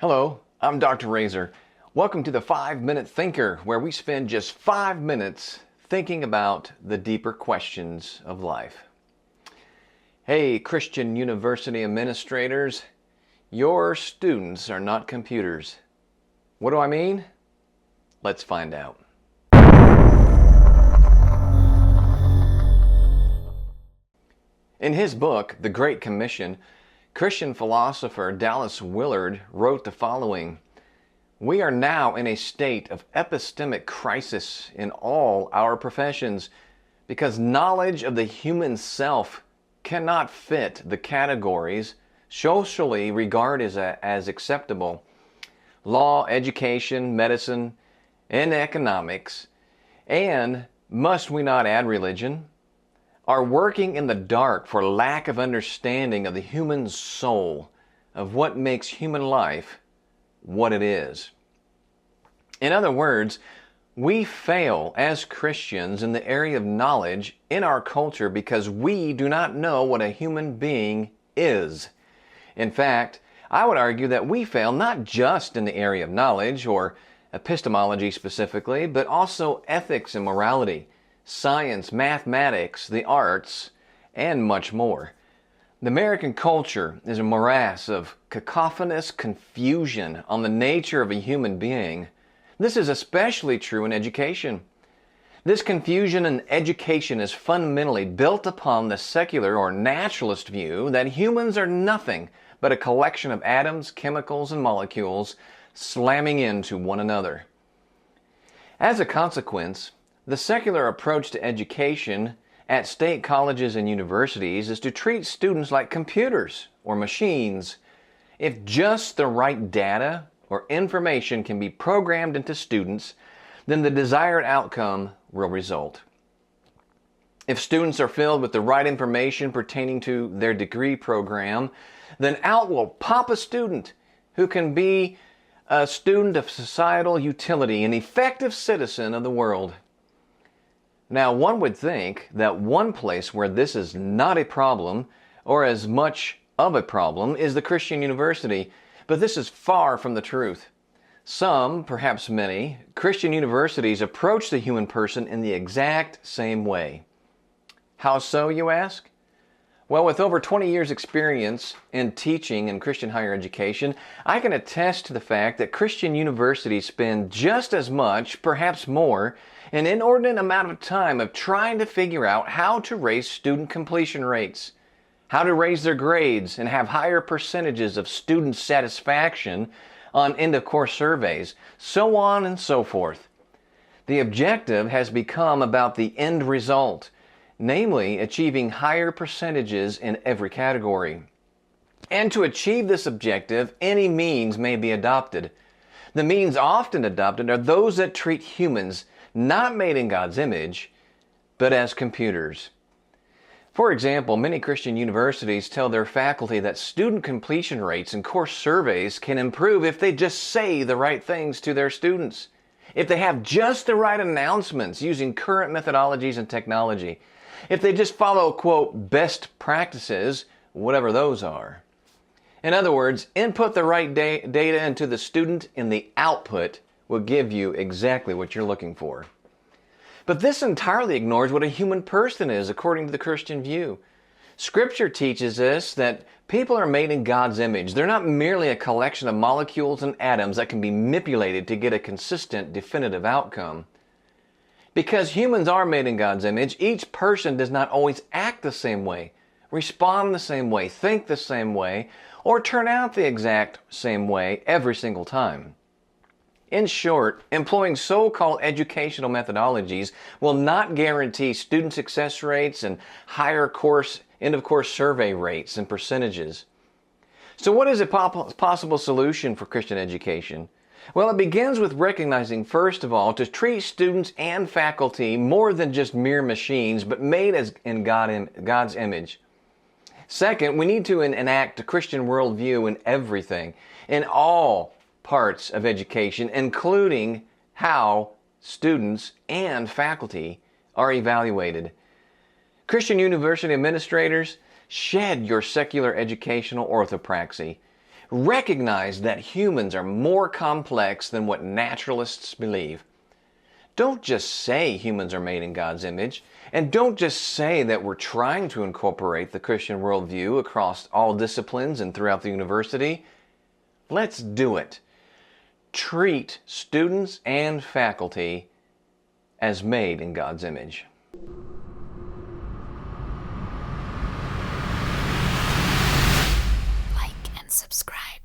Hello, I'm Dr. Razor. Welcome to the 5-Minute Thinker, where we spend just 5 minutes thinking about the deeper questions of life. Hey, Christian University administrators, your students are not computers. What do I mean? Let's find out. In his book, The Great Commission, Christian philosopher Dallas Willard wrote the following: "We are now in a state of epistemic crisis in all our professions because knowledge of the human self cannot fit the categories socially regarded as acceptable. Law, education, medicine, and economics, and must we not add religion, are working in the dark for lack of understanding of the human soul, of what makes human life what it is." In other words, we fail as Christians in the area of knowledge in our culture because we do not know what a human being is. In fact, I would argue that we fail not just in the area of knowledge or epistemology specifically, but also ethics and morality, science, mathematics, the arts, and much more. The American culture is a morass of cacophonous confusion on the nature of a human being. This is especially true in education. This confusion in education is fundamentally built upon the secular or naturalist view that humans are nothing but a collection of atoms, chemicals, and molecules slamming into one another. As a consequence, the secular approach to education at state colleges and universities is to treat students like computers or machines. If just the right data or information can be programmed into students, then the desired outcome will result. If students are filled with the right information pertaining to their degree program, then out will pop a student who can be a student of societal utility, an effective citizen of the world. Now, one would think that one place where this is not a problem, or as much of a problem, is the Christian university, but this is far from the truth. Some, perhaps many, Christian universities approach the human person in the exact same way. How so, you ask? Well, with over 20 years' experience in teaching in Christian higher education, I can attest to the fact that Christian universities spend just as much, perhaps more, an inordinate amount of time of trying to figure out how to raise student completion rates, how to raise their grades and have higher percentages of student satisfaction on end-of-course surveys, so on and so forth. The objective has become about the end result, namely achieving higher percentages in every category. And to achieve this objective, any means may be adopted. The means often adopted are those that treat humans not made in God's image, but as computers. For example, many Christian universities tell their faculty that student completion rates in course surveys can improve if they just say the right things to their students, if they have just the right announcements using current methodologies and technology, if they just follow, quote, best practices, whatever those are. In other words, input the right data into the student and the output will give you exactly what you're looking for. But this entirely ignores what a human person is according to the Christian view. Scripture teaches us that people are made in God's image. They're not merely a collection of molecules and atoms that can be manipulated to get a consistent, definitive outcome. Because humans are made in God's image, each person does not always act the same way, respond the same way, think the same way, or turn out the exact same way every single time. In short, employing so-called educational methodologies will not guarantee student success rates and higher end-of-course survey rates and percentages. So what is a possible solution for Christian education? Well, it begins with recognizing, first of all, to treat students and faculty more than just mere machines, but made in God's image. Second, we need to enact a Christian worldview in everything, in all parts of education, including how students and faculty are evaluated. Christian university administrators, shed your secular educational orthopraxy. Recognize that humans are more complex than what naturalists believe. Don't just say humans are made in God's image, and don't just say that we're trying to incorporate the Christian worldview across all disciplines and throughout the university. Let's do it. Treat students and faculty as made in God's image. Like and subscribe.